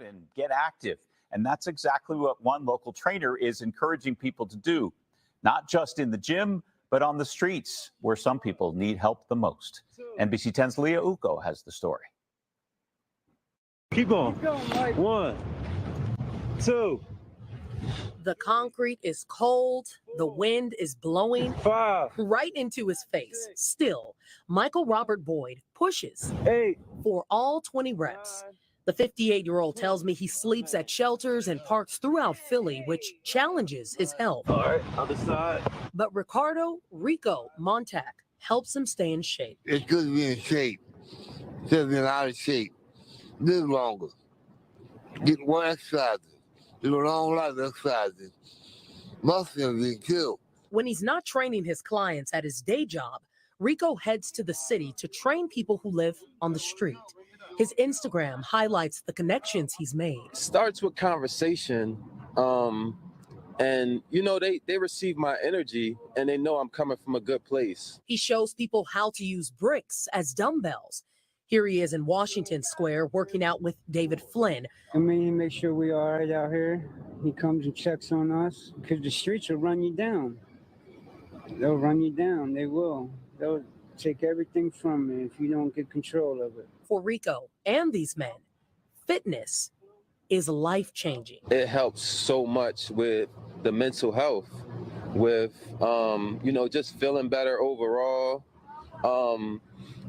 and get active. And that's exactly what one local trainer is encouraging people to do, not just in the gym, but on the streets where some people need help the most. NBC 10's Leah Uko has the story. Keep going. Keep going, Mike. 1, 2. The concrete is cold. The wind is blowing 5. right into his face. Still, Michael Robert Boyd pushes 8. for all 20 reps. The 58-year-old tells me he sleeps at shelters and parks throughout Philly, which challenges his health. All right, other side. But Ricardo REKO Montag helps him stay in shape. It's good to be in shape. Instead of being out of shape. Live longer. Get more exercises. Do a long life of exercises. Muscle being killed. When he's not training his clients at his day job, REKO heads to the city to train people who live on the street. His Instagram highlights the connections he's made. Starts with conversation, and you know, they receive my energy and they know I'm coming from a good place. He shows people how to use bricks as dumbbells. Here he is in Washington Square working out with David Flynn. I mean, he makes sure we're all right out here. He comes and checks on us because the streets will run you down. They'll run you down. They will. They'll take everything from you if you don't get control of it. For REKO and these men, fitness is life-changing. It helps so much with the mental health, with, you know, just feeling better overall,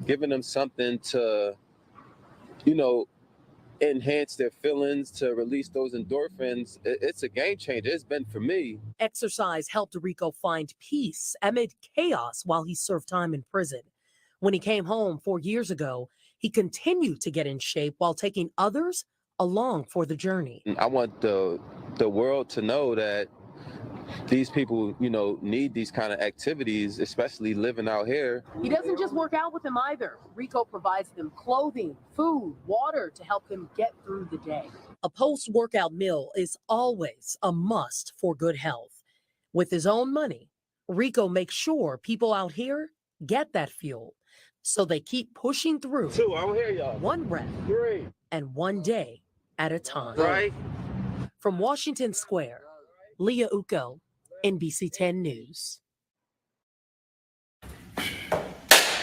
giving them something to, you know, enhance their feelings, to release those endorphins. It's a game changer. It's been for me. Exercise helped REKO find peace amid chaos while he served time in prison. When he came home 4 years ago, he continued to get in shape while taking others along for the journey. I want the world to know that these people, you know, need these kind of activities, especially living out here. He doesn't just work out with them either. REKO provides them clothing, food, water to help them get through the day. A post-workout meal is always a must for good health. With his own money, REKO makes sure people out here get that fuel, so they keep pushing through. 2, I don't hear y'all. 1 rep 3. and 1 day at a time. Right. From Washington Square, Leah Uko, NBC 10 News.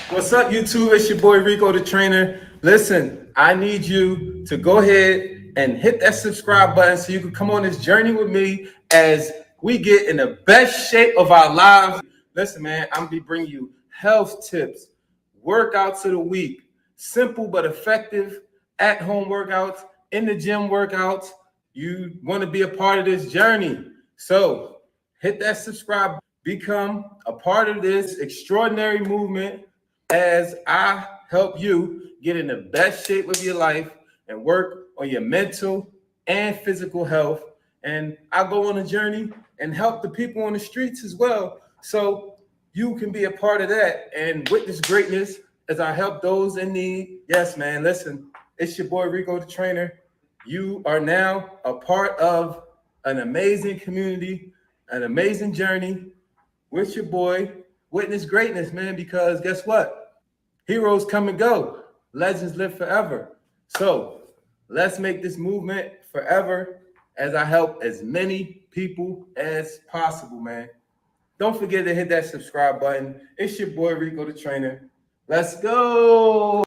What's up, YouTube? It's your boy REKO the Trainer. Listen, I need you to go ahead and hit that subscribe button so you can come on this journey with me as we get in the best shape of our lives. Listen, man, I'm gonna be bringing you health tips, workouts of the week, simple but effective at-home workouts, in the gym workouts. You want to be a part of this journey, so hit that subscribe, become a part of this extraordinary movement as I help you get in the best shape of your life and work on your mental and physical health. And I go on a journey and help the people on the streets as well, so you can be a part of that and witness greatness as I help those in need. Yes, man, listen, it's your boy REKO the Trainer. You are now a part of an amazing community, an amazing journey with your boy. Witness greatness, man, because guess what? Heroes come and go. Legends live forever. So let's make this movement forever as I help as many people as possible, man. Don't forget to hit that subscribe button. It's your boy REKO the Trainer. Let's go.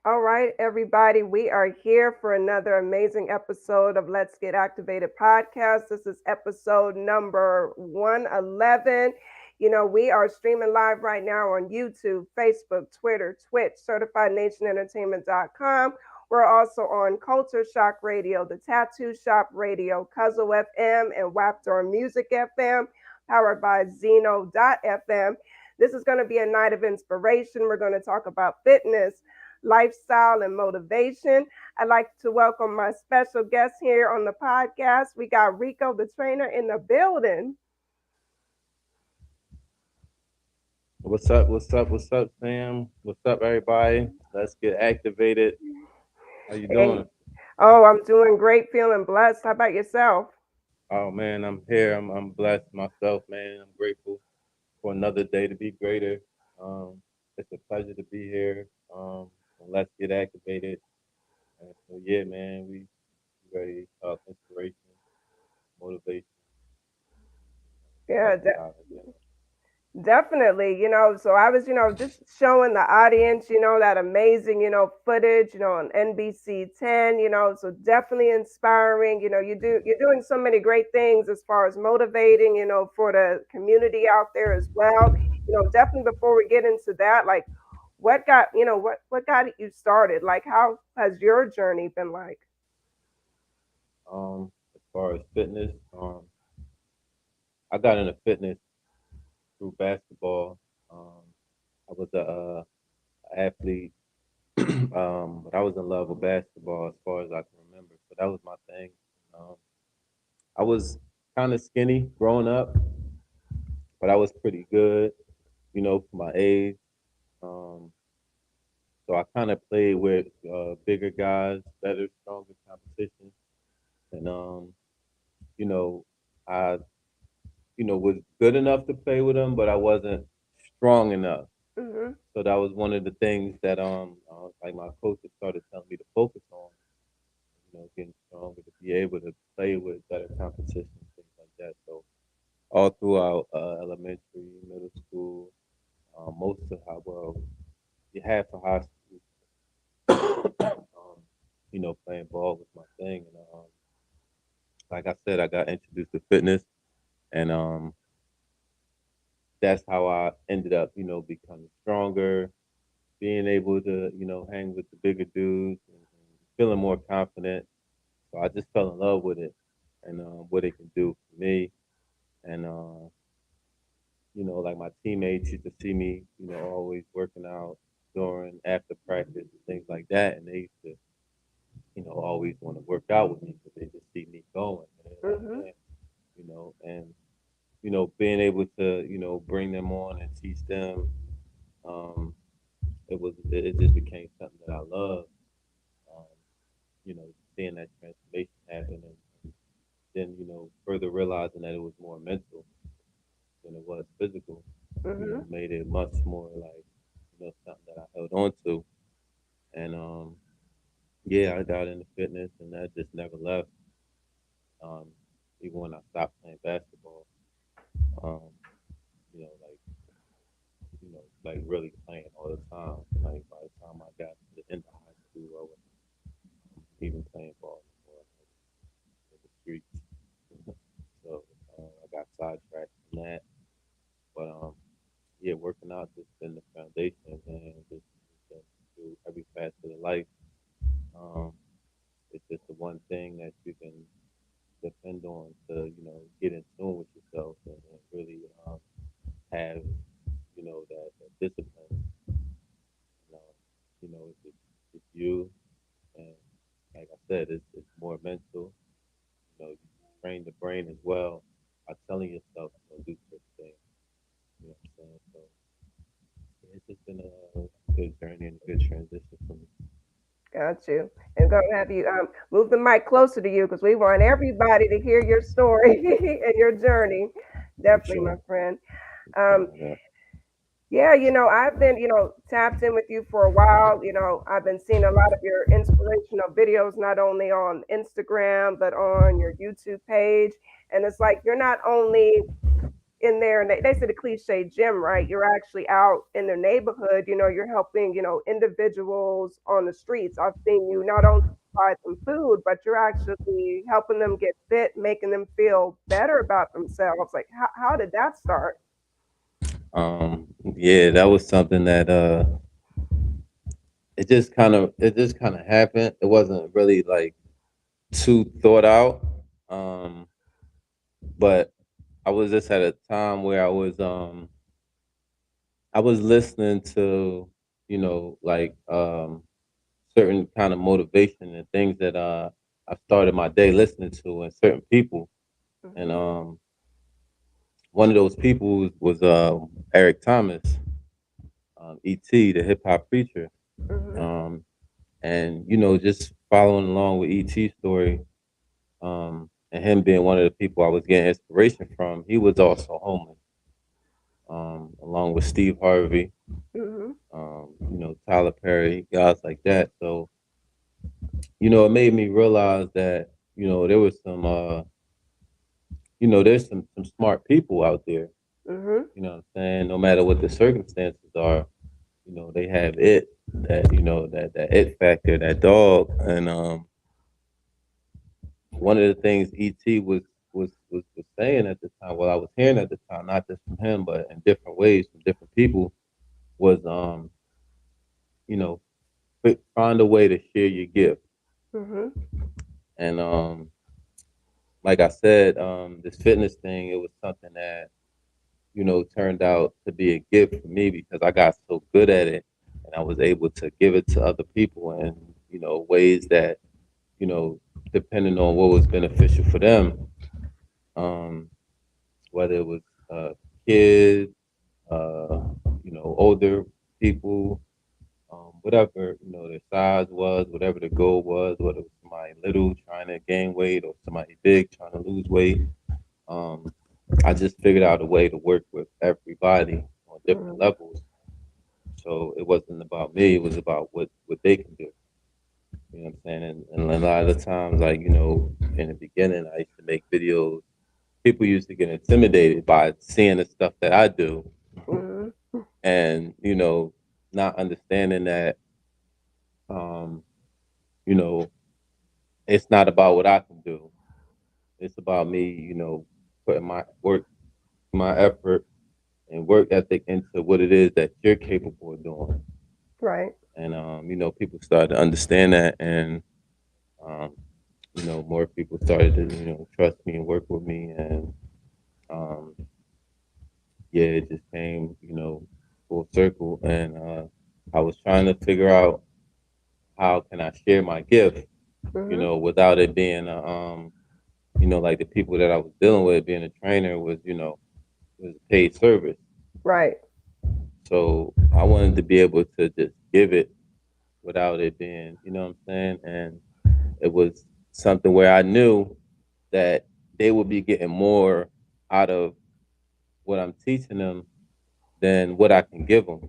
All right, everybody, we are here for another amazing episode of Let's Get Activated podcast. This is episode number 111. You know, we are streaming live right now on YouTube, Facebook, Twitter, Twitch, CertifiedNationEntertainment.com. We're also on Culture Shock Radio, The Tattoo Shop Radio, Cuzzle FM, and Waptor Music FM, powered by Zeno.fm. This is going to be a night of inspiration. We're going to talk about fitness, lifestyle, and motivation. I'd like to welcome my special guest here on the podcast. We got REKO the Trainer in the building. What's up? What's up? What's up, fam? What's up, everybody? Let's get activated. How you doing? Oh, I'm doing great, feeling blessed. How about yourself? Oh man, I'm here. I'm blessed myself, man. I'm grateful for another day to be greater. It's a pleasure to be here. Let's get activated. And so yeah, man, we ready to talk inspiration, motivation. Yeah, Talk about it, you know. definitely. So I was, just showing the audience, that amazing, footage, on NBC 10, so definitely inspiring. You're doing so many great things as far as motivating, for the community out there as well. Definitely before we get into that, like what got you started? Like how has your journey been like? As far as fitness, I got into fitness through basketball. Um, I was a athlete, but I was in love with basketball as far as I can remember. So that was my thing. Um, I was kind of skinny growing up, but I was pretty good, for my age. Um, so I kind of played with bigger guys, better, stronger competition, and you know, I was good enough to play with them, but I wasn't strong enough. Hmm. So that was one of the things that like my coaches started telling me to focus on, getting stronger to be able to play with better competition, things like that. So all throughout elementary, middle school, most of how well you have for high school, playing ball was my thing. And like I said, I got introduced to fitness, and that's how I ended up, becoming stronger, being able to, hang with the bigger dudes, and feeling more confident. So I just fell in love with it, and what it can do for me. And like my teammates used to see me, always working out during after practice and things like that, and they used to, always want to work out with me because they just see me going. And they're like, Hmm. man, and being able to, bring them on and teach them, um, it just became something that I love. Um, seeing that transformation happen, and then further realizing that it was more mental than it was physical, Hmm. made it much more like something that I held on to. And yeah, I got into fitness, and that just never left. Um, even when I stopped playing basketball, um, like like really playing all the time. Like by the time I got to the end of high school, I was even playing ball anymore, like, in the streets. So I got sidetracked from that. But yeah, working out just been the foundation, man. Just through every facet of life. Um, it's just the one thing that you can depend on to, get in tune with yourself, and really have, that discipline. It's you, and like I said, it's more mental. You train the brain as well by telling yourself to do certain things. You know what I'm saying? So yeah, it's just been a good journey and a good transition for me. Got you. And gonna have you move the mic closer to you because we want everybody to hear your story and your journey. For Definitely, my sure. friend. Yeah, Um, yeah. yeah, I've been, tapped in with you for a while. I've been seeing a lot of your inspirational videos, not only on Instagram, but on your YouTube page. And it's like you're not only in there, and they say the cliche gym, right? You're actually out in the neighborhood, you're helping, individuals on the streets. I've seen you not only provide them food, but you're actually helping them get fit, making them feel better about themselves. Like, how did that start? Yeah, that was something that it just kind of happened. It wasn't really like too thought out. Um, but I was just at a time where I was listening to, like certain kind of motivation and things that I started my day listening to, and certain people. And Hmm. one of those people was Eric Thomas, E.T., the hip hop preacher. Hmm. Um, and just following along with E.T.'s story, and him being one of the people I was getting inspiration from, he was also homeless, along with Steve Harvey, Hmm. Tyler Perry, guys like that. So you know, it made me realize that, you know, there was some, you know, there's some smart people out there. Mm-hmm. You know what I'm saying? No matter what the circumstances are, you know, they have it, that, you know, that it factor, that dog. And one of the things ET was saying at the time, well, I was hearing at the time, not just from him, but in different ways from different people, was you know, find a way to share your gift. Mm-hmm. And like I said, this fitness thing, it was something that, you know, turned out to be a gift for me because I got so good at it and I was able to give it to other people in, you know, ways that, you know, depending on what was beneficial for them, um, whether it was kids, uh, you know, older people, whatever, you know, their size was, whatever the goal was, whether it was somebody little trying to gain weight or somebody big trying to lose weight. Um, I just figured out a way to work with everybody on different Mm-hmm. levels. So it wasn't about me; it was about what they can do. You know what I'm saying? And a lot of the times, like, you know, in the beginning, I used to make videos. People used to get intimidated by seeing the stuff that I do, Mm-hmm. and, you know, not understanding that, um, you know, it's not about what I can do. It's about me, you know, putting my work, my effort, and work ethic into what it is that you're capable of doing. Right. And you know, people started to understand that, and um, you know, more people started to, you know, trust me and work with me, and um, yeah, it just came, you know, full circle. And I was trying to figure out how can I share my gift, you Mm-hmm. know, without it being you know, like the people that I was dealing with, being a trainer was, you know, was a paid service. Right. So I wanted to be able to just give it without it being, you know what I'm saying? And it was something where I knew that they would be getting more out of what I'm teaching them than what I can give them.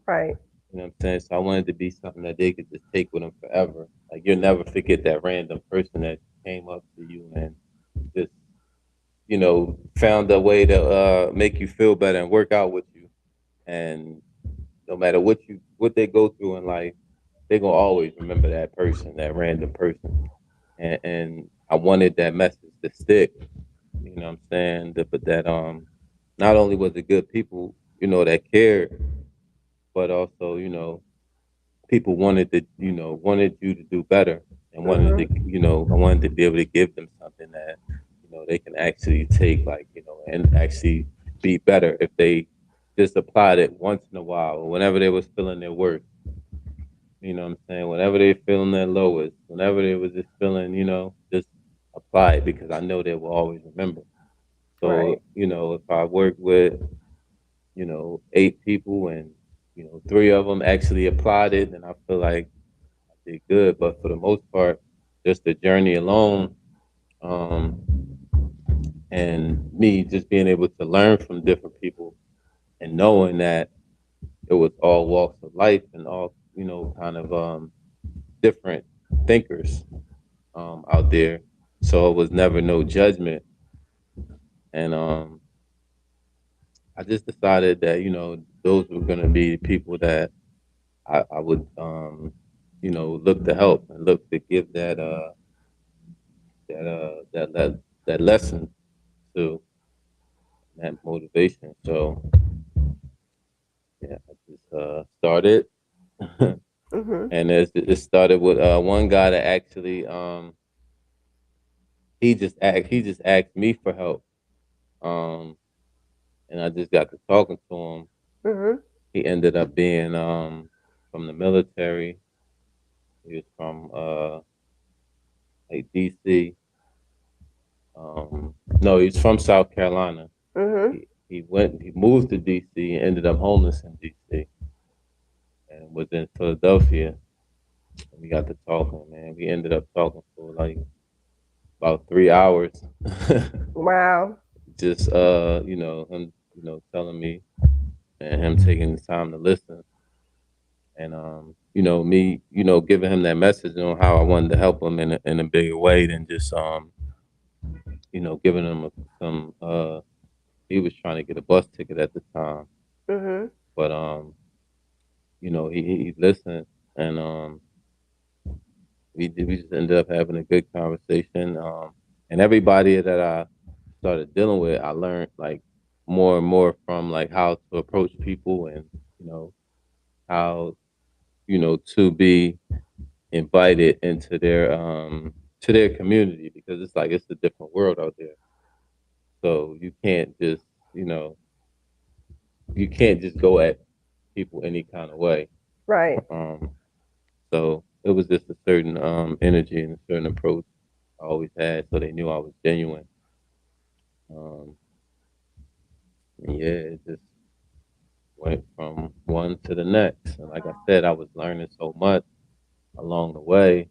Right. You know what I'm saying? So I wanted to be something that they could just take with them forever. Like you'll never forget that random person that came up to you and just, you know, found a way to make you feel better and work out with you. And no matter what they go through in life, they're gonna always remember that person, that random person. And I wanted that message to stick. You know what I'm saying? But that not only was it good people, you know, that cared, but also, you know, people wanted to, you know, wanted you to do better and wanted Mm-hmm. to, you know, I wanted to be able to give them something that, you know, they can actually take, like, you know, and actually be better if they just applied it once in a while or whenever they was feeling their worst. You know what I'm saying? Whenever they feeling their lowest, whenever they was just feeling, you know, just apply it because I know they will always remember. Right. So, you know, if I work with, you know, 8 people and, you know, 3 of them actually applied it, then I feel like I did good. But for the most part, just the journey alone, um, and me just being able to learn from different people and knowing that it was all walks of life and all, you know, kind of different thinkers out there. So it was never no judgment. And I just decided that, you know, those were going to be people that I would, you know, look to help and look to give that lesson to, that motivation. So yeah, I just started, Mm-hmm. and it started with one guy that actually he just asked me for help, um, and I just got to talking to him. Mm-hmm. He ended up being from the military. He was from like DC. No, he's from South Carolina. Mm-hmm. He moved to DC and ended up homeless in DC and was in Philadelphia. And we got to talking, man. We ended up talking for like about 3 hours. Wow. Just you know, him, you know, telling me and him taking the time to listen. And me, giving him that message on how I wanted to help him in a bigger way than just, giving him some, he was trying to get a bus ticket at the time, Mm-hmm. but, he listened, and, we just ended up having a good conversation. And everybody that I started dealing with, I learned like more and more from like how to approach people and, how, to be invited into their community, because it's like it's a different world out there. So you can't just, go at people any kind of way. Right. So it was just a certain energy and a certain approach I always had, so they knew I was genuine. And yeah, it just went from one to the next. And like I said, I was learning so much along the way.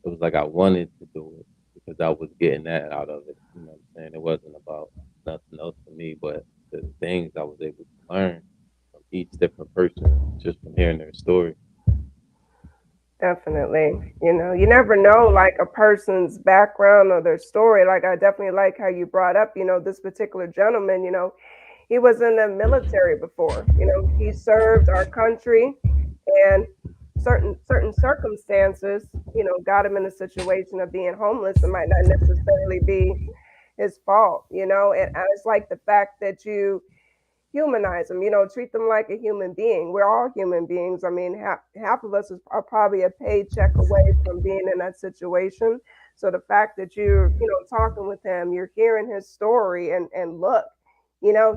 It was like I wanted to do it because I was getting that out of it. You know what I'm saying? It wasn't about nothing else for me, but the things I was able to learn from each different person just from hearing their story. Definitely. You never know like a person's background or their story. Like I definitely like how you brought up, this particular gentleman, he was in the military before. He served our country, and certain circumstances, got him in a situation of being homeless. It might not necessarily be his fault, and I just like the fact that you humanize them, treat them like a human being. We're all human beings. I mean, half of us are probably a paycheck away from being in that situation. So the fact that you're, talking with him, you're hearing his story, and look,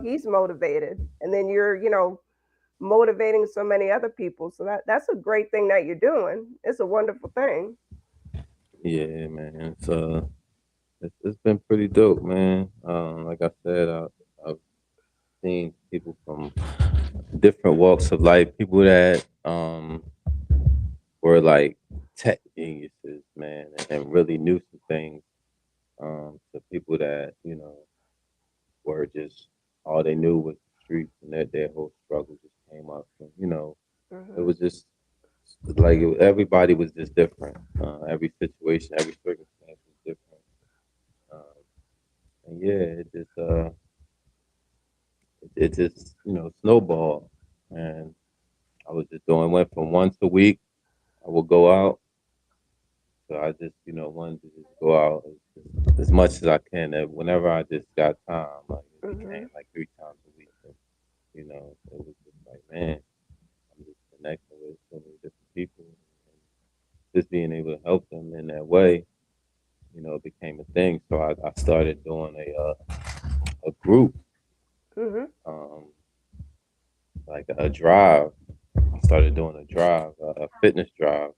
he's motivated, and then you're, motivating so many other people. So that's a great thing that you're doing. It's a wonderful thing. Yeah, man. It's been pretty dope, man. Like I said, I've seen people from different walks of life, people that were like tech geniuses, man, and really knew some things. To people that were just all they knew was the streets, and that their whole struggle just came up. And, it was just like everybody was just different. Every situation, every circumstance was different. And yeah, it just snowballed, and I was just went from once a week. I would go out. So I just, wanted to just go out as much as I can. And whenever I just got time, like it became like 3 times a week. And, it was just like, man, I'm just connecting with so many different people. And just being able to help them in that way, it became a thing. So I started doing a group, like a drive. I started doing a drive, a fitness drive.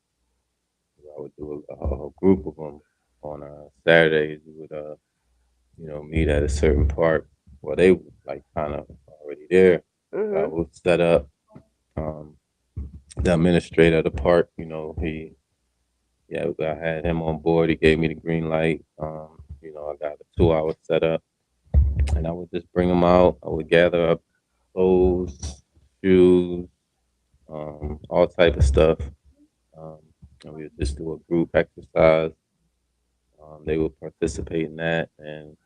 I would do a group of them on Saturdays. We would, meet at a certain park. Well, they were like kind of already there. I would set up. The administrator of the park, I had him on board. He gave me the green light. I got a 2-hour setup, and I would just bring them out. I would gather up clothes, shoes, all type of stuff. And we would just do a group exercise. They would participate in that, and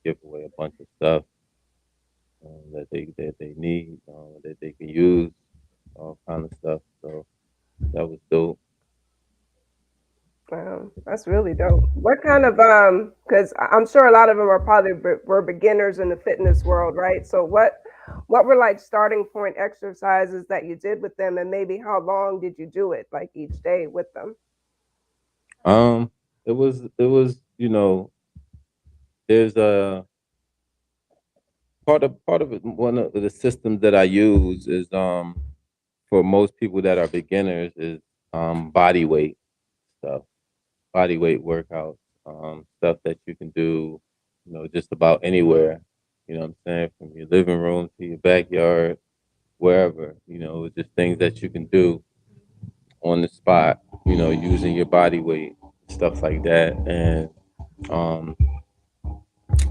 give away a bunch of stuff that they need, that they can use, all kind of stuff. So that was dope. Wow, that's really dope. What kind of because I'm sure a lot of them are probably were beginners in the fitness world, right? So what were like starting point exercises that you did with them, and maybe how long did you do it, like each day with them? It was there's a part of it. One of the systems that I use is for most people that are beginners is body weight stuff, body weight workouts, stuff that you can do, just about anywhere. You know what I'm saying? From your living room to your backyard, wherever. Just things that you can do on the spot. Using your body weight, stuff like that. And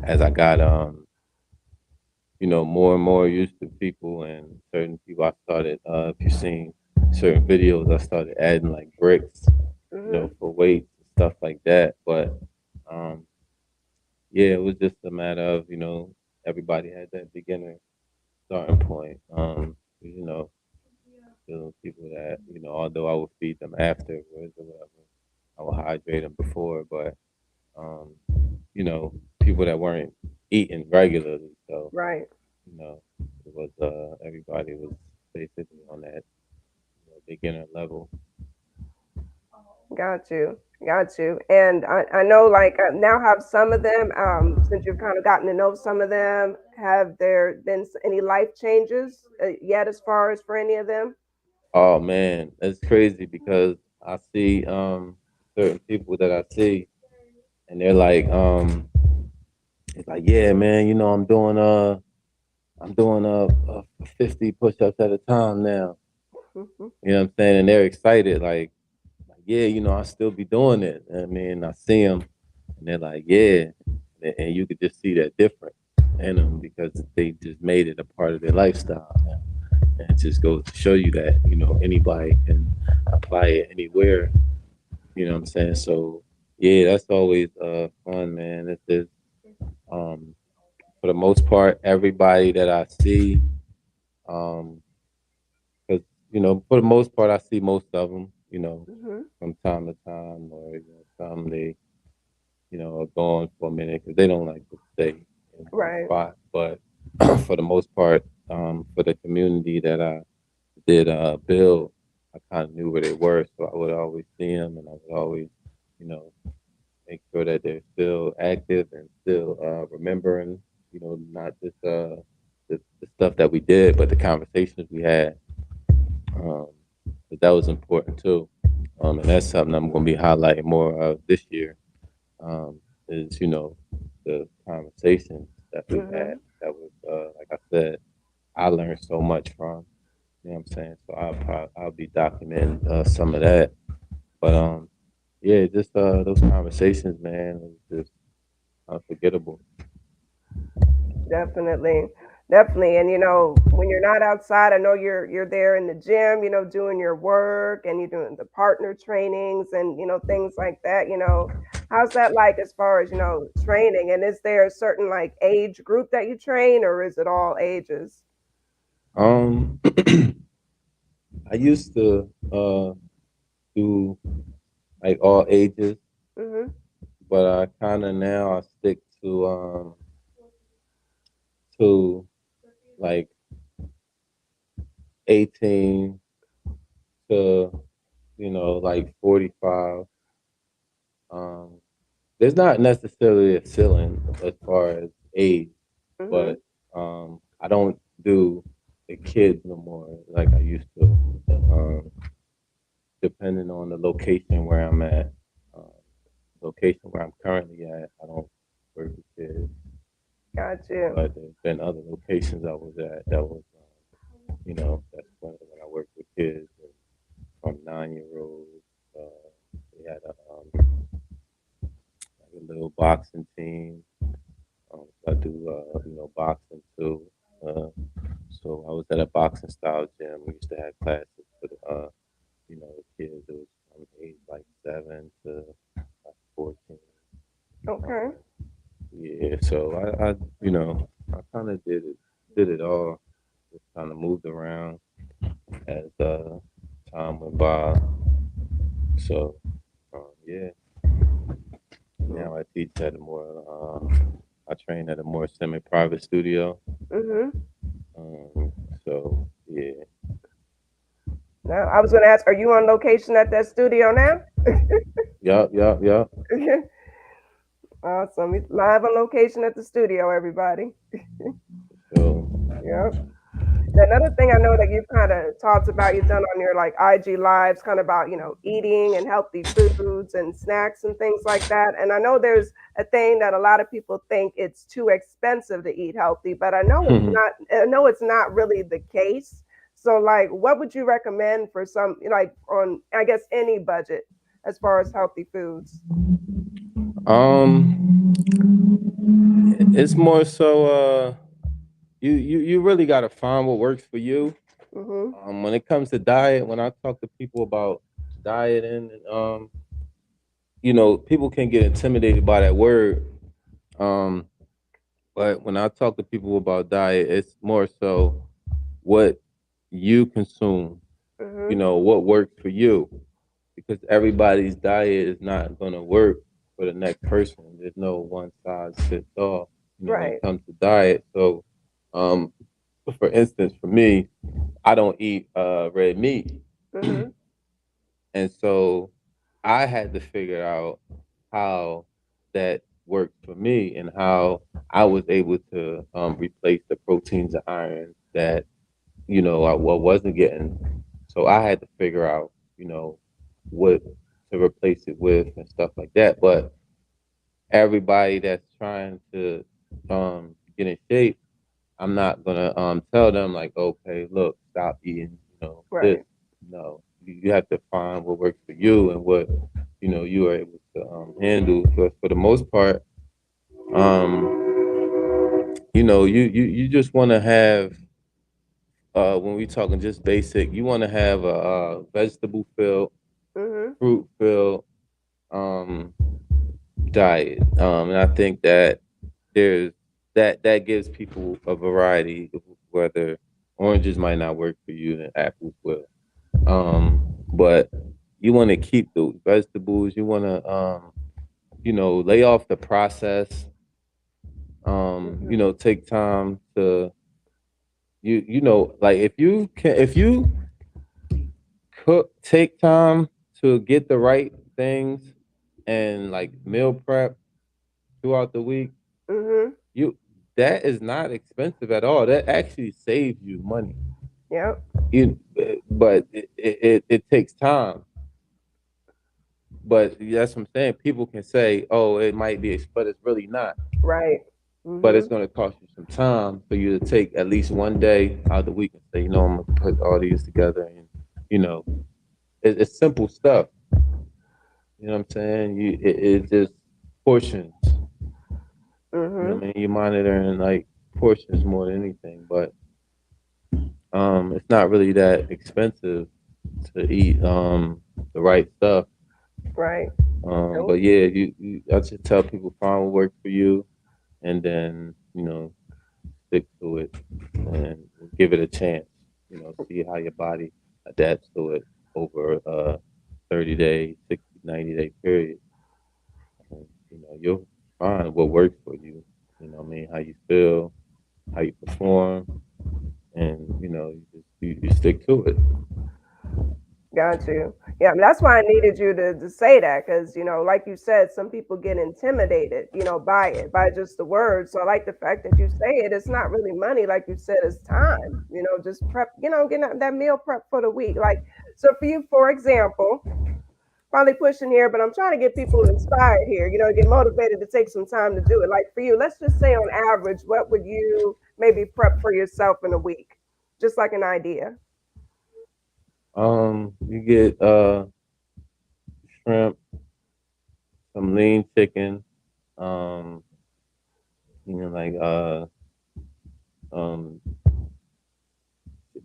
as I got more and more used to people and certain people, I started. If you've seen certain videos, I started adding like bricks, you know, for weight stuff like that. But yeah, it was just a matter of, you know, everybody had that beginner starting point. You know, the people that, you know, although I would feed them afterwards or whatever, I would hydrate them before, but you know, people that weren't eating regularly. So, Right. you know, it was everybody was basically on that, you know, beginner level. Got you. Got you. And I know, like, now have some of them, since you've kind of gotten to know some of them, have there been any life changes yet as far as for any of them? Oh man, it's crazy because I see certain people that I see and they're like it's like, yeah, man, you know, I'm doing 50 push-ups at a time now. You know what I'm saying? And they're excited, like, yeah, you know, I still be doing it. I mean, I see them, and they're like, yeah, and you could just see that difference in them because they just made it a part of their lifestyle. And it just goes to show you that, you know, anybody can apply it anywhere. You know what I'm saying? So yeah, that's always fun, man. It's just um for the most part, everybody that I see, um, because you know, for the most part, I see most of them, you know, from time to time, or you know, some they, you know, are gone for a minute because they don't like to stay in one Right. spot. But for the most part, for the community that I did build, I kind of knew where they were, so I would always see them, and I would always, you know, make sure that they're still active and still remembering, you know, not just the stuff that we did, but the conversations we had. Um, but that was important too. And that's something I'm going to be highlighting more of this year. Is you know the conversations that we had. That was like I said, I learned so much from. You know what I'm saying? So I'll be documenting some of that. But yeah, just those conversations, man, was just unforgettable. Definitely. Definitely. And you know, when you're not outside, I know you're there in the gym, you know, doing your work and you're doing the partner trainings and you know, things like that, you know. How's that like as far as, you know, training? And is there a certain like age group that you train or is it all ages? Um, I used to do like all ages, Mhm. but I kind of now I stick to like 18 to you know like 45. Um, there's not necessarily a ceiling as far as age, Mhm. but I don't do the kids no more like I used to. Um, Depending on the location where I'm at, um, location where I'm currently at, I don't work with kids. Got you. But there's been other locations I was at that was, you know, that's when I worked with kids from 9-year-olds. We had like a little boxing team. I do, you know, boxing too. Uh, so I was at a boxing style gym. We used to have classes for the, you know, the kids. It was from age like 7 to like 14. Okay. Yeah, so I you know, I kind of did it all. Just kind of moved around as time went by. So yeah, now I teach at a more. I train at a more semi-private studio. Mhm. Um, so yeah, Now, I was going to ask, are you on location at that studio now? yup. Awesome. He's live on location at the studio, everybody. So Yep. Another thing I know that you've kind of talked about, you've done on your like IG lives, kind of about, you know, eating and healthy foods and snacks and things like that. And I know there's a thing that a lot of people think it's too expensive to eat healthy, but I know it's not really the case. So like what would you recommend for some like on I guess any budget as far as healthy foods? um, it's more so you really gotta find what works for you. When it comes to diet, when I talk to people about dieting, you know, people can get intimidated by that word. But when I talk to people about diet, it's more so what you consume, you know, what works for you. Because everybody's diet is not going to work for the next person. There's no one size fits all, you know, when it comes to diet. So, for instance, for me, I don't eat red meat. And so I had to figure out how that worked for me and how I was able to replace the proteins and iron that, you know, I wasn't getting. So I had to figure out, you know, what to replace it with and stuff like that. But everybody that's trying to get in shape, I'm not gonna tell them like, okay, look, stop eating, you know, this. No, you have to find what works for you and what, you know, you are able to handle. For the most part, you know, you just want to have when we talking just basic, you want to have a vegetable filled, fruit filled diet, and I think that there's that gives people a variety of whether oranges might not work for you and apples will. But you want to keep the vegetables. You want to, you know, lay off the process. You know, take time to you know, like if you take time to get the right things and like meal prep throughout the week, you that is not expensive at all. That actually saves you money. But it takes time. But that's what I'm saying. People can say, "Oh, it might be," but it's really not. But it's going to cost you some time for you to take at least one day out of the week and say, "You know, I'm going to put all these together." And you know, it's simple stuff. You know what I'm saying? It's just portions. You know what I mean? You're monitoring like portions more than anything, but it's not really that expensive to eat the right stuff. But yeah, I just tell people find what works for you, and then you know stick to it and give it a chance. You know, see how your body adapts to it over a 30-day, 60, 90-day period. And, you know, you'll find what works for you. You know what I mean? How you feel, how you perform, and you know, you stick to it. Got you. Yeah, that's why I needed you to say that because, you know, like you said, some people get intimidated, you know, by it, by just the words. So I like the fact that you say it. It's not really money, like you said, it's time, you know, just prep, you know, getting that meal prep for the week. Like, so for you, for example, probably pushing here, but I'm trying to get people inspired here, you know, get motivated to take some time to do it. Like for you, let's just say on average, what would you maybe prep for yourself in a week? Just like an idea. You get shrimp, some lean chicken, you know, like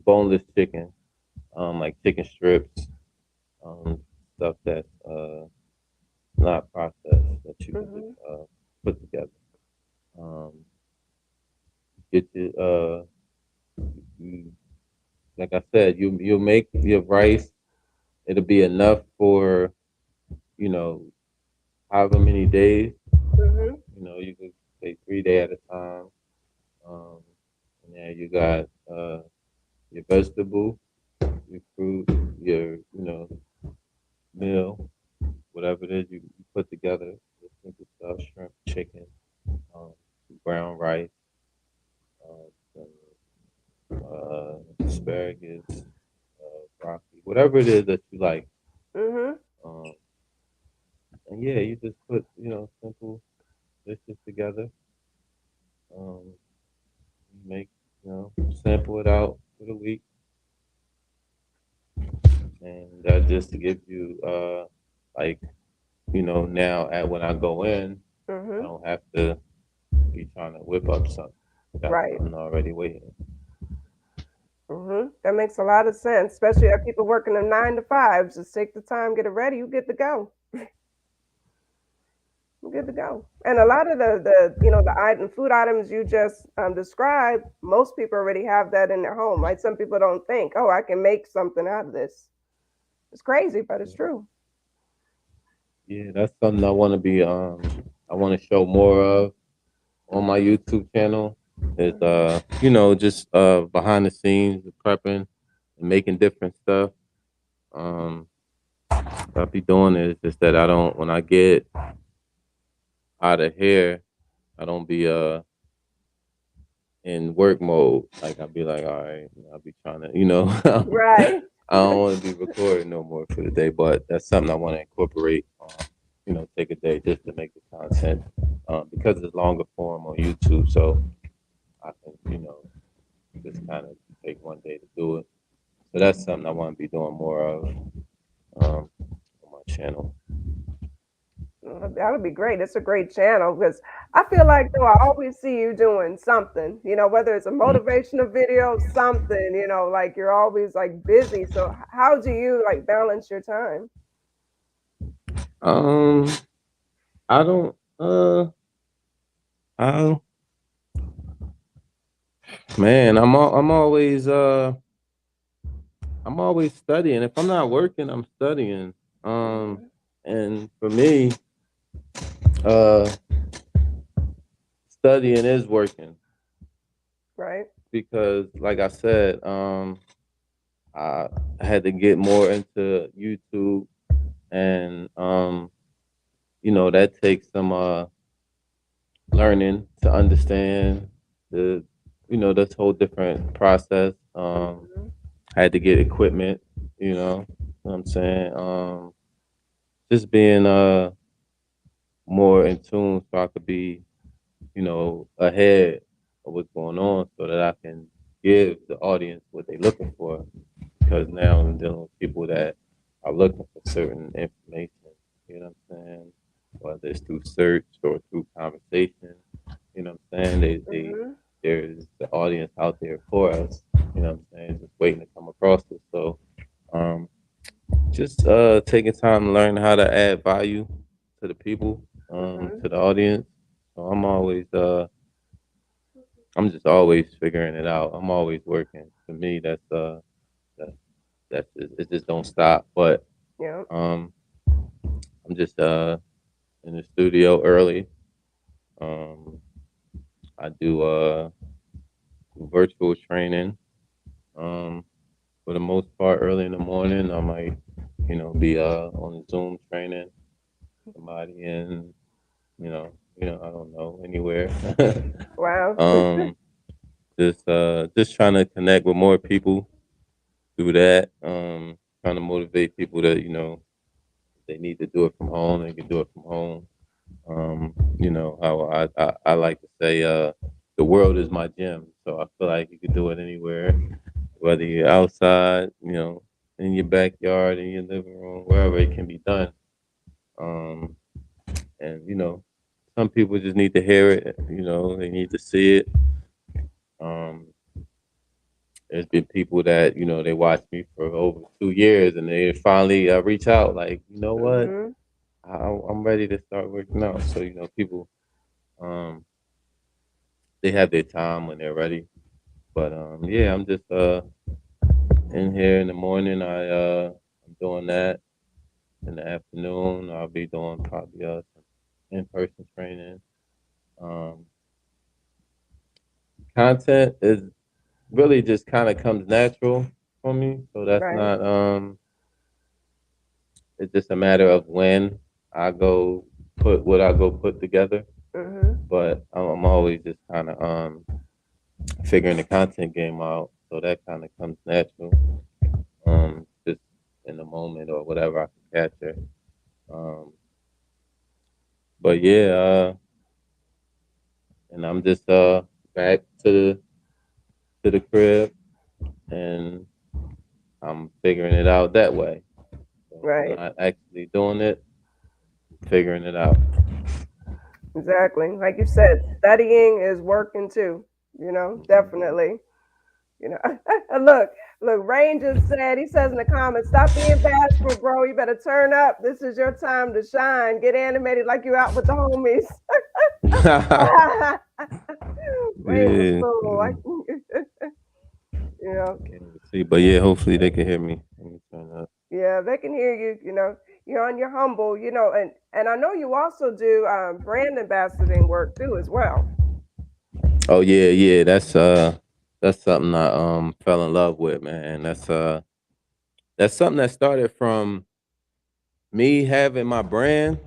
boneless chicken, like chicken strips, stuff that's not processed that you can just put together. Get your you, like I said, you'll make your rice. It'll be enough for, you know, however many days. You know, you can take 3 days at a time. And then you got your vegetable, your fruit, your, you know, meal, whatever it is you put together. Your simple stuff, shrimp, chicken, brown rice, asparagus, broccoli, whatever it is that you like. And yeah, you just put, you know, simple dishes together. Make, you know, sample it out for the week. And that just to give you, like, you know, now when I go in, I don't have to be trying to whip up something. Got something already waiting. That makes a lot of sense, especially if people working them 9 to 5s. Just take the time, get it ready, you get to go. You're good to go. And a lot of the food items you just described, most people already have that in their home. Like some people don't think, oh, I can make something out of this. It's crazy, but it's true. Yeah, that's something I want to be. I want to show more of on my YouTube channel. Is just behind the scenes, prepping and making different stuff. What I be doing is just that I don't, when I get out of here, I don't be in work mode. Like I'll be like, all right, I'll be trying to, Right. I don't want to be recording no more for the day, but that's something I want to incorporate. Take a day just to make the content because it's longer form on YouTube. So I can, just kind of take one day to do it. So that's something I want to be doing more of on my channel. That would be great. It's a great channel because I feel like though I always see you doing something, whether it's a motivational video, something, like you're always like busy. So how do you like balance your time? I don't I man, I'm always studying. If I'm not working, I'm studying. And for me, studying is working. Right. Because like I said, I had to get more into YouTube and that takes some learning to understand this whole different process. I had to get equipment, you know what I'm saying? Just being more in tune so I could be, ahead of what's going on so that I can give the audience what they're looking for. Because now I'm dealing with people that are looking for certain information, you know what I'm saying? Whether it's through search or through conversation, you know what I'm saying? There's the audience out there for us, you know what I'm saying? Just waiting to come across it. So just taking time to learn how to add value to the people, to the audience. So I'm just always figuring it out. I'm always working. To me, that's it just don't stop. But yeah, I'm just in the studio early. I do virtual training. For the most part, early in the morning, I might, be on Zoom training somebody in, I don't know, anywhere. wow. Just trying to connect with more people through that. Trying to motivate people that they need to do it from home. They can do it from home. How I like to say, the world is my gym. So I feel like you can do it anywhere, whether you're outside, in your backyard, in your living room, wherever it can be done. And some people just need to hear it. They need to see it. There's been people that they watched me for over 2 years, and they finally reach out, like, you know what, I'm ready to start working out. So people, they have their time when they're ready. But yeah, I'm just in here in the morning. I'm doing that. In the afternoon, I'll be doing probably some in-person training. Content is really just kind of comes natural for me. So that's Right. not it's just a matter of when I go put together. But I'm always just kind of figuring the content game out. So that kind of comes natural. Just in the moment or whatever I can capture. But yeah, and I'm just back to the crib, and I'm figuring it out that way. So Right. I'm not actually doing it, figuring it out. Exactly. Like you said, studying is working too, definitely. You know, look, Rain just said, he says in the comments, stop being bashful, bro. You better turn up. This is your time to shine. Get animated like you out with the homies. Rain was Yeah. cool. You know, See, but yeah, hopefully they can hear me. Let me turn up. yeah, they can hear you. You know, you're on your humble. You know, and I know you also do brand ambassadoring work too as well. Oh yeah. That's something I fell in love with, man. That's something that started from me having my brand,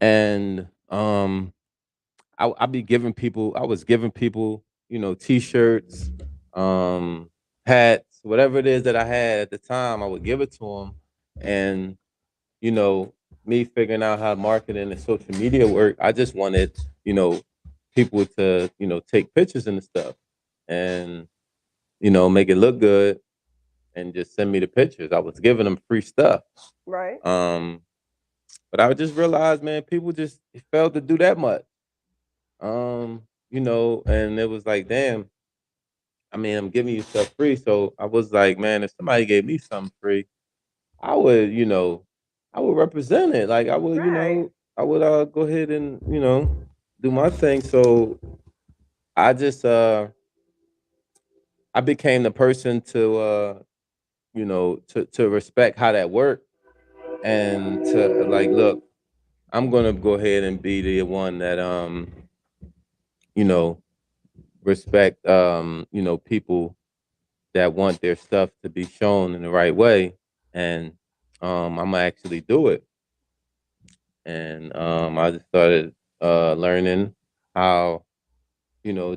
and I was giving people, t-shirts, hats, whatever it is that I had at the time, I would give it to them. And, you know, me figuring out how marketing and social media work, I just wanted, people to, take pictures and stuff and, make it look good and just send me the pictures. I was giving them free stuff. Right. But I just realized, man, people just failed to do that much. And it was like, damn, I mean, I'm giving you stuff free. So I was like, man, if somebody gave me something free, I would, I would represent it. Like I would, Right. I would go ahead and, do my thing. So I just I became the person to to respect how that worked and to like, look, I'm gonna go ahead and be the one that you know, respect people that want their stuff to be shown in the right way, and I'm gonna actually do it. And I just started learning how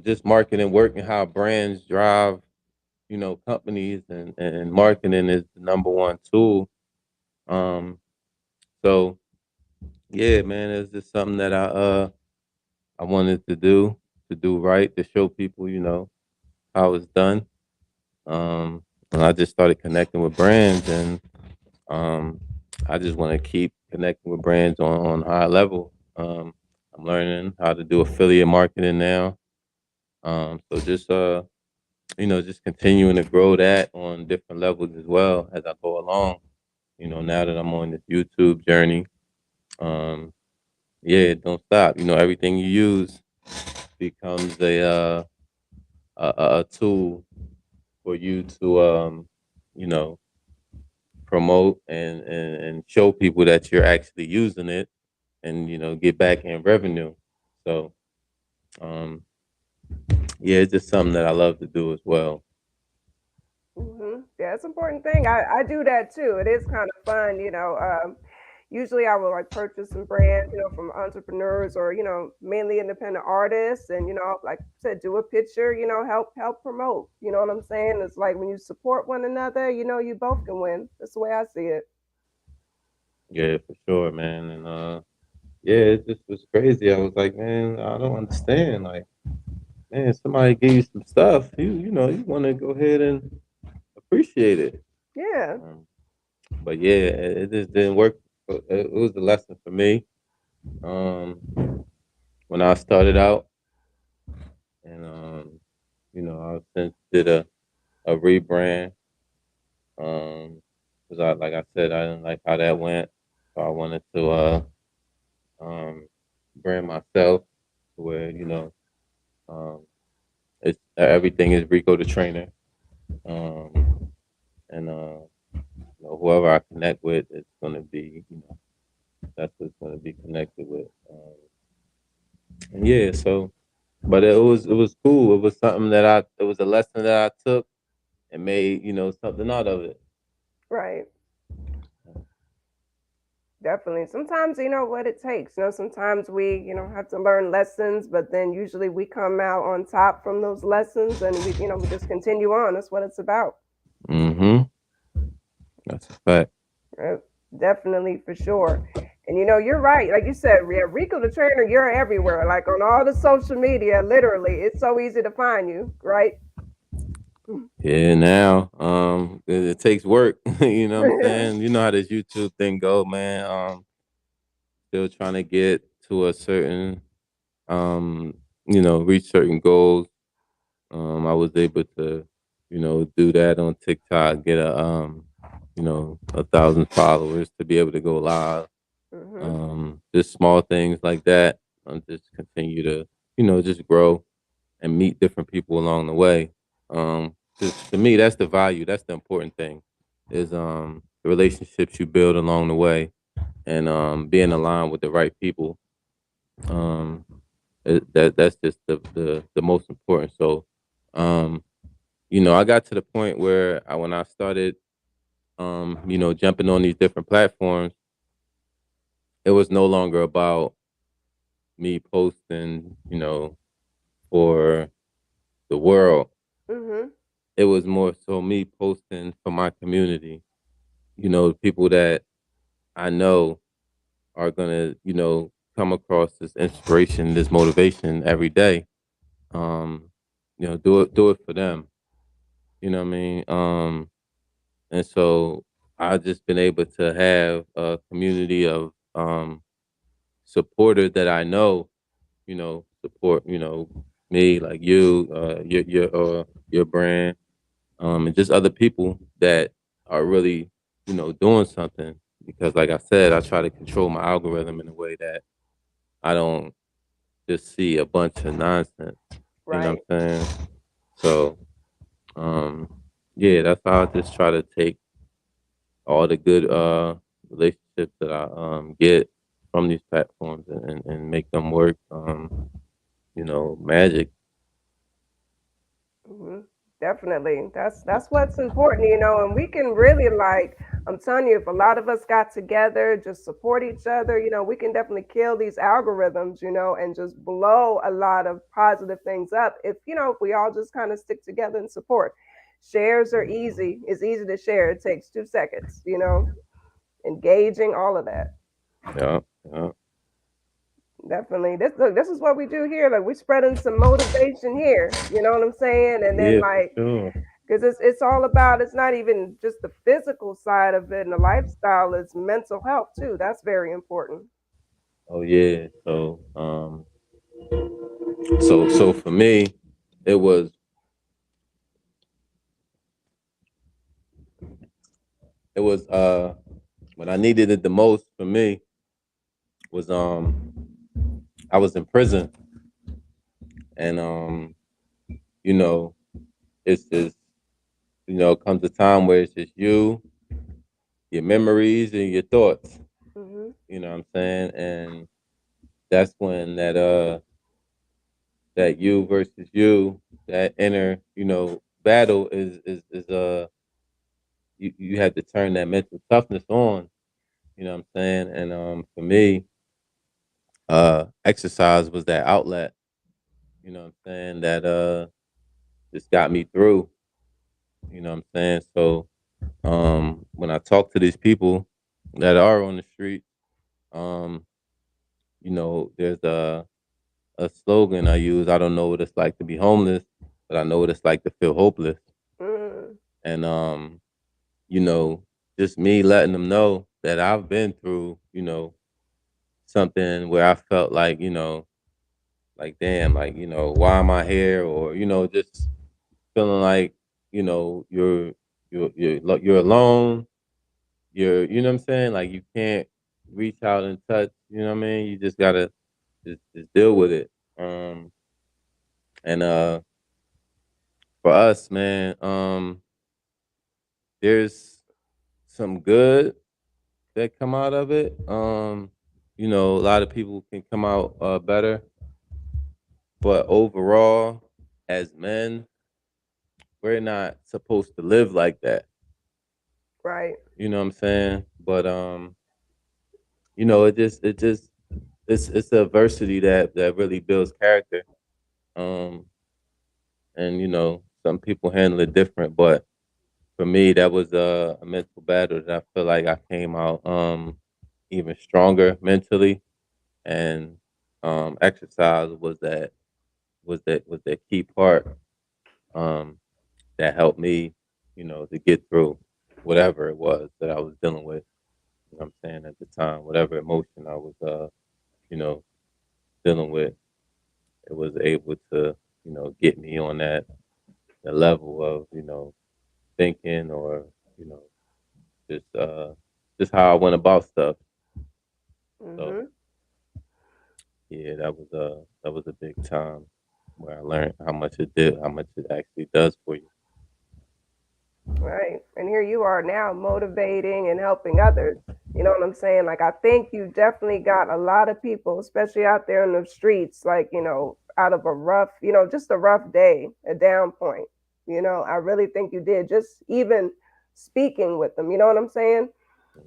just marketing work and how brands drive companies, and marketing is the number one tool. Um, so yeah, man, it's just something that I wanted to do right, to show people how it's done. And I just started connecting with brands, and um, I just want to keep connecting with brands on high level. I'm learning how to do affiliate marketing now. So just just continuing to grow that on different levels as well as I go along. Now that I'm on this YouTube journey, um, yeah, don't stop. Everything you use becomes a tool for you to you know promote and show people that you're actually using it, and get back in revenue. So yeah, it's just something that I love to do as well. Yeah, it's an important thing. I do that too. It is kind of fun, you know. Usually I will like purchase some brands, you know, from entrepreneurs or, you know, mainly independent artists and, you know, like I said, do a picture, you know, help promote. You know what I'm saying? It's like when you support one another, you know, you both can win. That's the way I see it. Yeah, for sure, man. And yeah, it just was crazy. I was like, man, I don't understand. Like, man, somebody gave you some stuff, you want to go ahead and appreciate it. Yeah. But yeah, it just didn't work. It was a lesson for me um, when I started out, and I since did a rebrand because like I said, I didn't like how that went, so I wanted to um, brand myself to where um, it's everything is Rico the trainer, um, and whoever I connect with, it's gonna be that's what's gonna be connected with. And yeah, so but it was cool. It was something that it was a lesson that I took and made something out of it. Right. Definitely. Sometimes, you know, what it takes. You know, sometimes we, you know, have to learn lessons, but then usually we come out on top from those lessons and we, you know, we just continue on. That's what it's about. Mm-hmm. That's a fact. Uh, Definitely for sure. And you know, you're right. Like you said, yeah, Rico the trainer, you're everywhere. Like on all the social media, literally. It's so easy to find you, right? Yeah, now it takes work. You know what I'm saying? You know how this YouTube thing go, man. Still trying to get to a certain reach certain goals. I was able to do that on TikTok, get 1,000 followers to be able to go live. Just small things like that. Just continue to, just grow and meet different people along the way. Just to me, that's the value. That's the important thing, is the relationships you build along the way, and being aligned with the right people. That's just the most important. So, I got to the point where when I started, jumping on these different platforms, it was no longer about me posting, for the world. It was more so me posting for my community. The people that I know are gonna, come across this inspiration, this motivation every day. Do it for them. You know what I mean? And so I've just been able to have a community of supporters that I know, support, me, like you, your brand, and just other people that are really, doing something. Because like I said, I try to control my algorithm in a way that I don't just see a bunch of nonsense. You know what I'm saying? So, yeah, that's how I just try to take all the good relationships that I get from these platforms and make them work. Magic. Definitely. That's what's important, and we can really, like, I'm telling you, if a lot of us got together, just support each other, we can definitely kill these algorithms, and just blow a lot of positive things up if we all just kind of stick together and support. Shares are easy. It's easy to share. It takes 2 seconds, engaging, all of that. Yeah, yeah. Definitely. This is what we do here. Like, we're spreading some motivation here. You know what I'm saying? And then, Yeah, like, for sure. because it's all about, it's not even just the physical side of it and the lifestyle, it's mental health too. That's very important. Oh yeah. So for me, it was when I needed it the most. For me, was I was in prison, and you know it's just comes a time where it's just you, your memories, and your thoughts. You know what I'm saying? And that's when that you versus you, that inner battle is you have to turn that mental toughness on. You know what I'm saying? And for me, exercise was that outlet. You know what I'm saying? That just got me through. You know what I'm saying? So when I talk to these people that are on the street, um, there's a slogan I use. I don't know what it's like to be homeless, but I know what it's like to feel hopeless. And you know, just me letting them know that I've been through, something where I felt like, like damn, like, why am I here? Or, just feeling like, you're alone. You know what I'm saying? Like you can't reach out and touch, you know what I mean? You just gotta just deal with it. And for us, man, there's some good that come out of it. A lot of people can come out better, but overall, as men, we're not supposed to live like that. Right. You know what I'm saying? But it's the adversity that really builds character. Um, and some people handle it different, but for me, that was a mental battle that I feel like I came out even stronger mentally, and exercise was that key part um, that helped me, to get through whatever it was that I was dealing with. You know what I'm saying, at the time, whatever emotion I was, you know, dealing with, it was able to, get me on that the level of, thinking, or, just how I went about stuff. So yeah, that was a big time where I learned how much it actually does for you. Right. And here you are now motivating and helping others. You know what I'm saying? Like, I think you definitely got a lot of people, especially out there in the streets, like, out of a rough, just a rough day, a down point. I really think you did. Just even speaking with them, you know what I'm saying?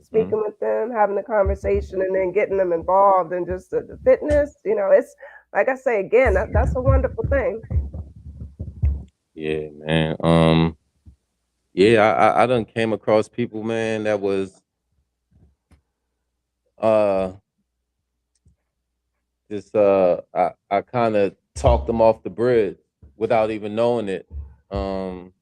Speaking with them, having a conversation, and then getting them involved in just the fitness, it's like I say again, that's a wonderful thing. Yeah, man. Yeah, I done came across people, man, that was uh just I kind of talked them off the bridge without even knowing it. Um,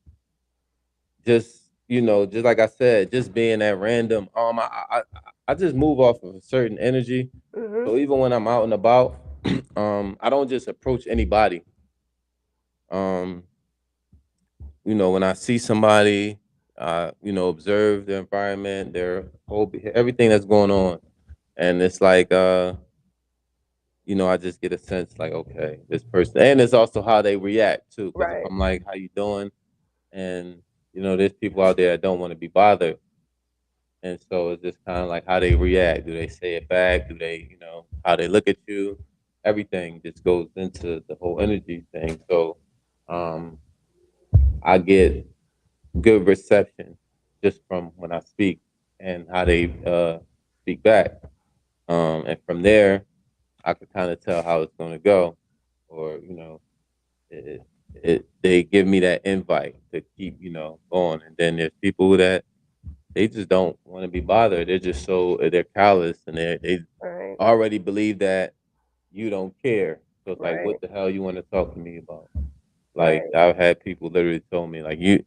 just just like I said, just being at random. I just move off of a certain energy. Hmm. So even when I'm out and about, I don't just approach anybody. Um, when I see somebody, observe the environment, their everything that's going on, and it's like, I just get a sense like, okay, this person, and it's also how they react too. Because if Right. I'm like, "How you doing?" and there's people out there that don't want to be bothered, and so it's just kind of like how they react. Do they say it back? Do they, how they look at you? Everything just goes into the whole energy thing. So, um, I get good reception just from when I speak and how they speak back. And from there, I could kind of tell how it's going to go, or it, they give me that invite to keep going. And then there's people that they just don't want to be bothered. They're just they're callous, and they Right. already believe that you don't care. So it's like, Right. what the hell you want to talk to me about? Like, Right. I've had people literally told me like, you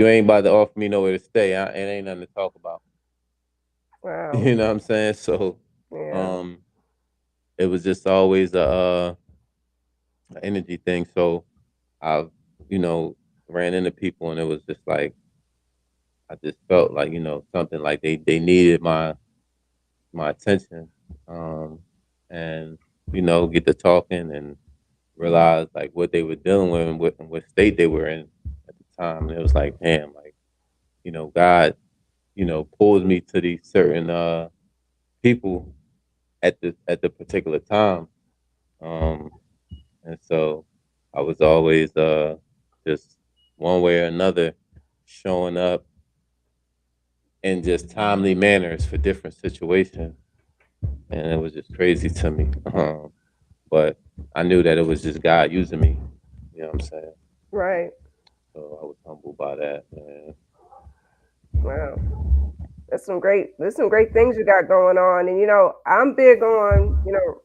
ain't about to offer me nowhere to stay. It ain't nothing to talk about. Wow. You know what I'm saying? So, Yeah. um, it was just always a energy thing. So I've, you know, ran into people, and it was just like I just felt like, something like they needed my attention. And get to talking and realize like what they were dealing with, and what state they were in at the time. And it was like, damn, like, God, pulls me to these certain people at the particular time. Um, and so I was always just one way or another showing up in just timely manners for different situations, and it was just crazy to me. But I knew that it was just God using me. You know what I'm saying? Right. So I was humbled by that, man. Wow. There's some great things you got going on. And I'm big on,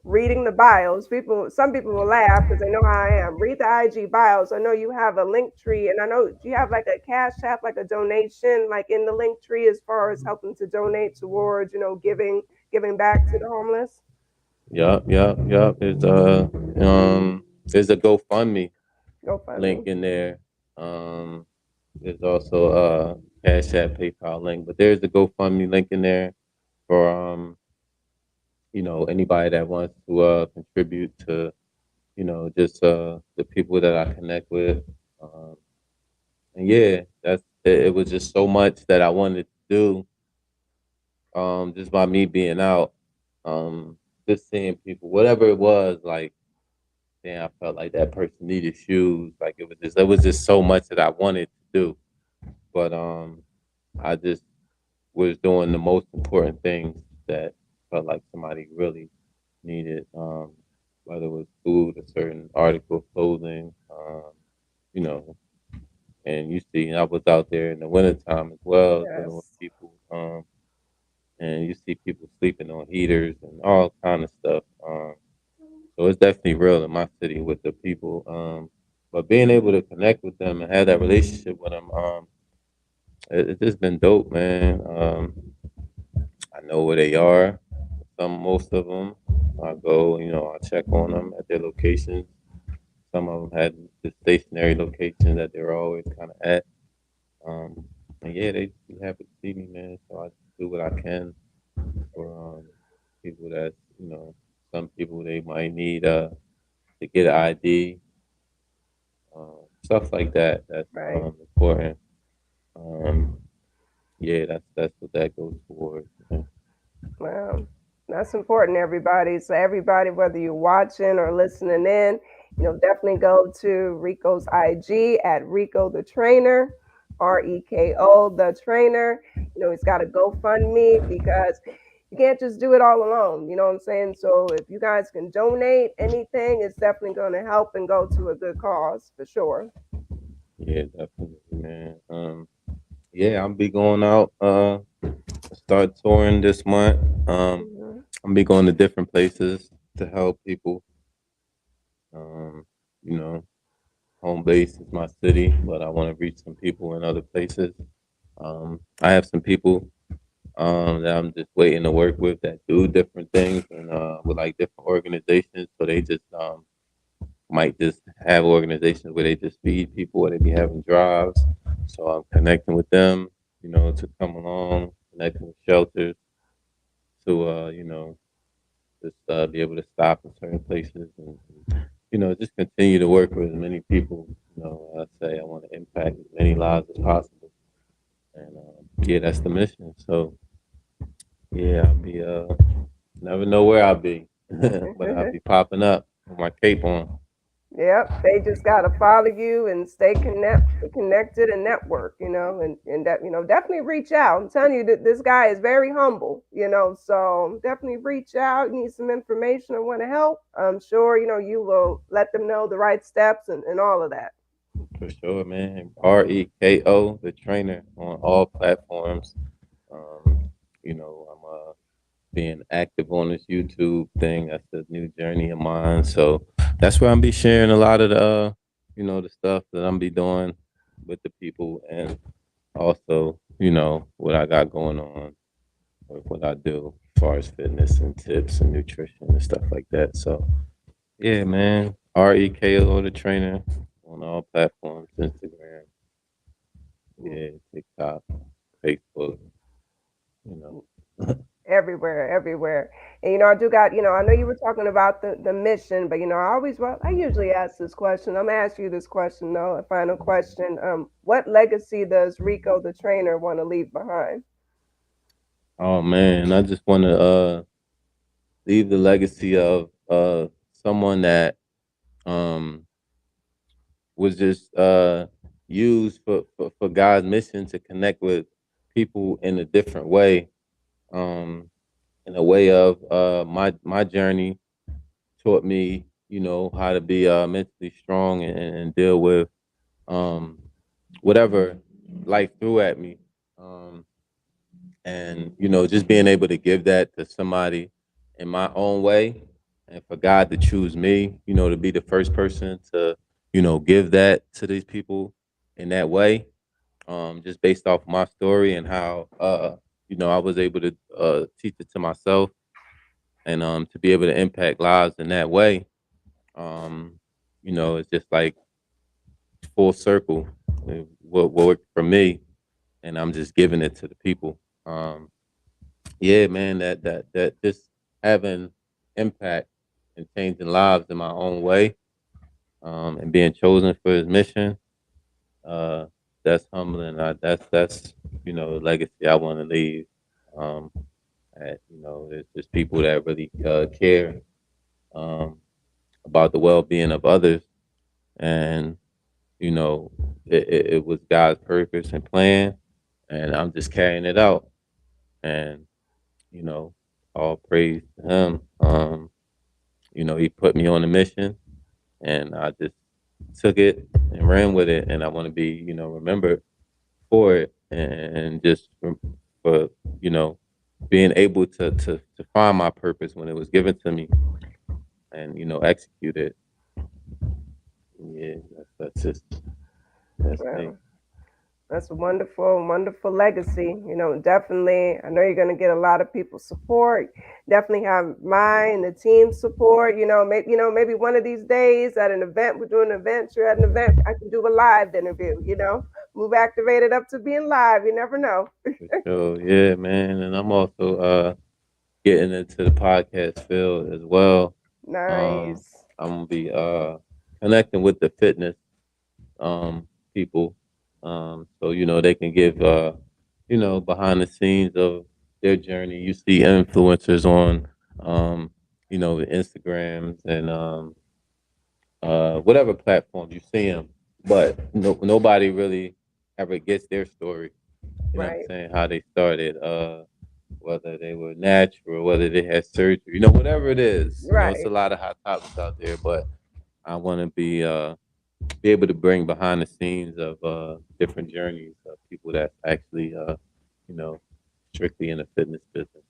reading the bios. Some people will laugh because they know how I am. Read the IG bios. I know you have a link tree, and I know you have like a cash app, like a donation, like in the link tree as far as helping to donate towards, giving back to the homeless. Yup. There's a GoFundMe link GoFundMe. in there. Um, there's also a Cash App, PayPal link, but there's a GoFundMe link in there for anybody that wants to contribute to, just the people that I connect with. Um, and yeah, it was just so much that I wanted to do, just by me being out, just seeing people, whatever it was, like, damn, I felt like that person needed shoes. Like, it was just so much that I wanted to do, but I just was doing the most important things that felt like somebody really needed, whether it was food, a certain article of clothing, you know. And you see, I was out there in the wintertime as well, dealing with Yes. people, and you see people sleeping on heaters and all kind of stuff. So it's definitely real in my city with the people. But being able to connect with them and have that relationship with them, it's just been dope, man. I know where they are. Most of them, I go, I check on them at their locations. some of them had the stationary location that they were always kind of at. And yeah, they be happy to see me, man. So I do what I can for people that, you know, some people they might need to get an ID, stuff like that. That's Right. important. Yeah, that's what that goes towards. Well, that's important, everybody. So everybody, whether you're watching or listening in, you know, definitely go to Rico's IG at Reko the Trainer, REKO the Trainer. You know, he's got a GoFundMe because you can't just do it all alone. You know what I'm saying? So if you guys can donate anything, it's definitely going to help and go to a good cause for sure. Yeah, definitely, man. Yeah, I'll be going out. Start touring this month. I'll be going to different places to help people. You know, home base is my city, but I want to reach some people in other places. I have some people that I'm just waiting to work with that do different things and with like different organizations. So they just might just have organizations where they just feed people or they be having drives. So I'm connecting with them, you know, to come along, connecting with shelters to, you know, just be able to stop in certain places and, you know, just continue to work with as many people. You know, I say I want to impact as many lives as possible. And yeah, that's the mission. So yeah, I'll be, never know where I'll be, but I'll be popping up with my cape on. Yep, they just gotta follow you and stay connected and network, you know, and that, you know, definitely reach out. I'm telling you that this guy is very humble, you know, so definitely reach out. You need some information or want to help. I'm sure, you know, you will let them know the right steps and all of that. For sure, man. REKO, the trainer, on all platforms. You know, I'm being active on this YouTube thing. That's a new journey of mine. So that's where I'm be sharing a lot of the, you know, the stuff that I'm be doing with the people, and also, you know, what I got going on with what I do as far as fitness and tips and nutrition and stuff like that. So yeah, man. REKO, the trainer, on all platforms, Instagram, yeah, TikTok, Facebook, you know. Everywhere, everywhere. And you know, I do got, you know, I know you were talking about the mission, but you know, I usually ask this question. I'm gonna ask you this question though, a final question. What legacy does Reko the trainer want to leave behind? Oh man, I just want to leave the legacy of someone that um was just used for God's mission to connect with people in a different way, um in a way of my journey taught me, you know, how to be mentally strong and deal with um whatever life threw at me. And you know, just being able to give that to somebody in my own way, and for God to choose me, you know, to be the first person to, you know, give that to these people in that way, just based off my story and how you know, I was able to teach it to myself, and to be able to impact lives in that way. um you know, it's just like full circle, what worked for me, and I'm just giving it to the people. Yeah, man, that just having impact and changing lives in my own way, and being chosen for his mission, uh, that's humbling. That's you know, the legacy I want to leave. Um, you know, it's just people that really care um, about the well-being of others, and you know, it was God's purpose and plan, and I'm just carrying it out. And you know, all praise to him. You know, he put me on a mission, and I just took it and ran with it. And I want to be, you know, remembered for it, and just for, you know, being able to find my purpose when it was given to me, and you know, execute it. Yeah, that's just that's me. Well, That's a wonderful, wonderful legacy. Definitely. I know you're going to get a lot of people's support. Definitely have mine, the team support. Maybe one of these days at an event, we're doing an event. You're at an event. I can do a live interview. Move Activated up to being live. You never know. So yeah, man, and I'm also getting into the podcast field as well. Nice. I'm gonna be connecting with the fitness people, so they can give behind the scenes of their journey. You see influencers on the Instagrams and whatever platform you see them, but nobody really ever gets their story. You know what I'm Right. saying? How they started, whether they were natural, whether they had surgery, whatever it is. It's a Right. lot of hot topics out there, but I want to be able to bring behind the scenes of different journeys of people that actually, strictly in the fitness business.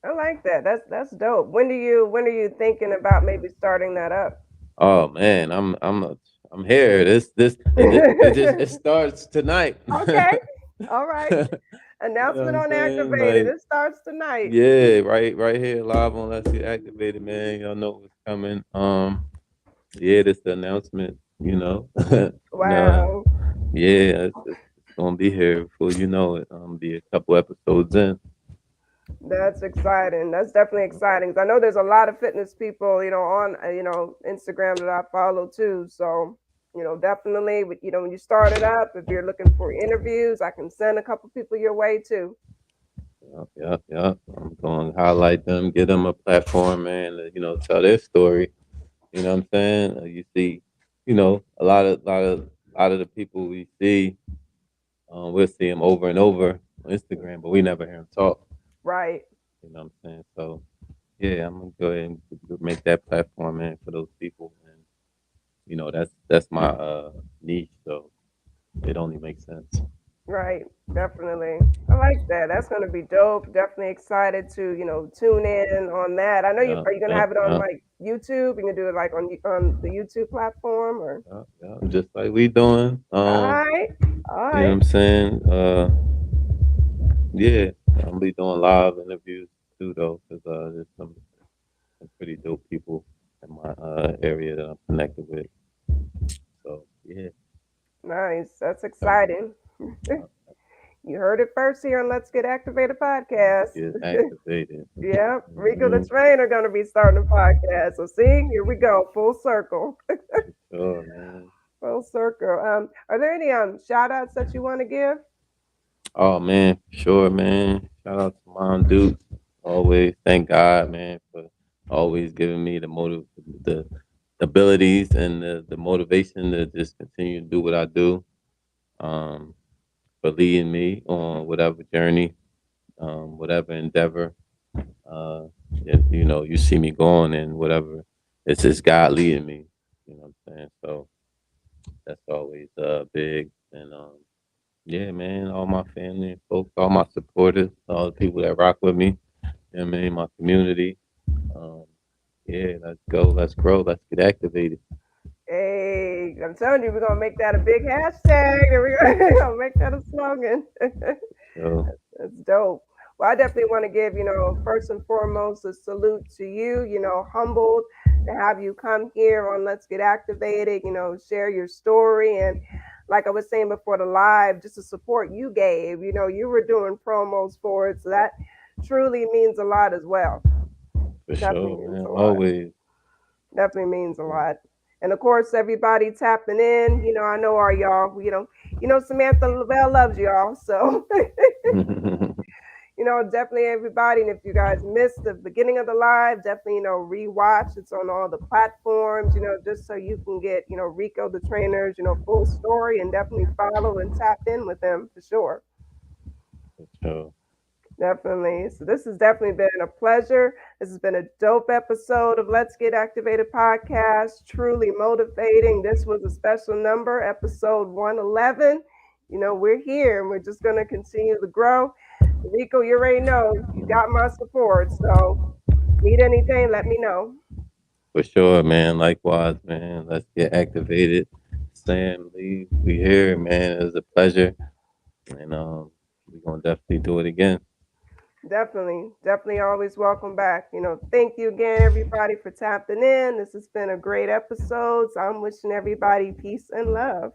I like that. That's dope. When are you thinking about maybe starting that up? Oh man, I'm here. It starts tonight. Okay. All right. Announcement what on I'm saying? Activated. Like, It starts tonight. yeah, right here live on Let's Get Activated, man. Y'all know what's coming. Yeah, this the announcement. Wow. Yeah, it's gonna be here before you know it. Be a couple episodes in. That's exciting. That's definitely exciting. 'Cause I know there's a lot of fitness people, on Instagram that I follow too. So, definitely, when you start it up, if you're looking for interviews, I can send a couple people your way too. Yep. I'm going to highlight them, give them a platform, man. Tell their story. You know what I'm saying? You see, a lot of the people we see, we'll see them over and over on Instagram, but we never hear them talk. Right. You know what I'm saying? So, yeah, I'm gonna go ahead and make that platform, man, for those people, and that's my niche, so it only makes sense. Right. Definitely. I like that. That's going to be dope. Definitely excited to, tune in on that. I know Yeah, are you going to have it on yeah. like YouTube? You going to do it like on the YouTube platform or? Yeah, just like we doing. All right. All You know what right. I'm saying? Yeah, I'll be doing live interviews too, though, because there's some pretty dope people in my area that I'm connected with. So yeah. Nice. That's exciting. You heard it first here on Let's Get Activated podcast. Get activated. Yeah, Reko the trainer gonna be starting a podcast. So see, here we go, full circle. Sure, man. Full circle. Are there any shout outs that you want to give? Oh man, sure, man. Shout out to Mom Duke. Always thank God, man, for always giving me the abilities and the motivation to just continue to do what I do. For leading me on whatever journey, whatever endeavor. You see me going and whatever. It's just God leading me. You know what I'm saying? So that's always big. And yeah, man, all my family and folks, all my supporters, all the people that rock with me. You know what I mean? My community. Yeah, let's go, let's grow, let's get activated. Hey, I'm telling you, we're gonna make that a big hashtag. And we're gonna make that a slogan. So, That's dope. Well, I definitely want to give, first and foremost, a salute to you, humbled to have you come here on Let's Get Activated, share your story. And like I was saying before the live, just the support you gave, you were doing promos for it. So that truly means a lot as well. for Definitely sure, means man. a lot. Always. Definitely means a lot. And of course, everybody tapping in, I know our y'all, Samantha Lavelle loves y'all. So definitely everybody. And if you guys missed the beginning of the live, definitely, rewatch. It's on all the platforms, just so you can get, Reko the trainer's, full story, and definitely follow and tap in with him for sure. For sure. Definitely. So this has definitely been a pleasure. This has been a dope episode of Let's Get Activated podcast. Truly motivating. This was a special number, episode 111. We're here and we're just going to continue to grow. Reko, you already know you got my support. So need anything, let me know. For sure, man. Likewise, man. Let's get activated. saying, we here, man. It was a pleasure, and we're gonna definitely do it again. Definitely always welcome back. Thank you again, everybody, for tapping in. This has been a great episode. So I'm wishing everybody peace and love.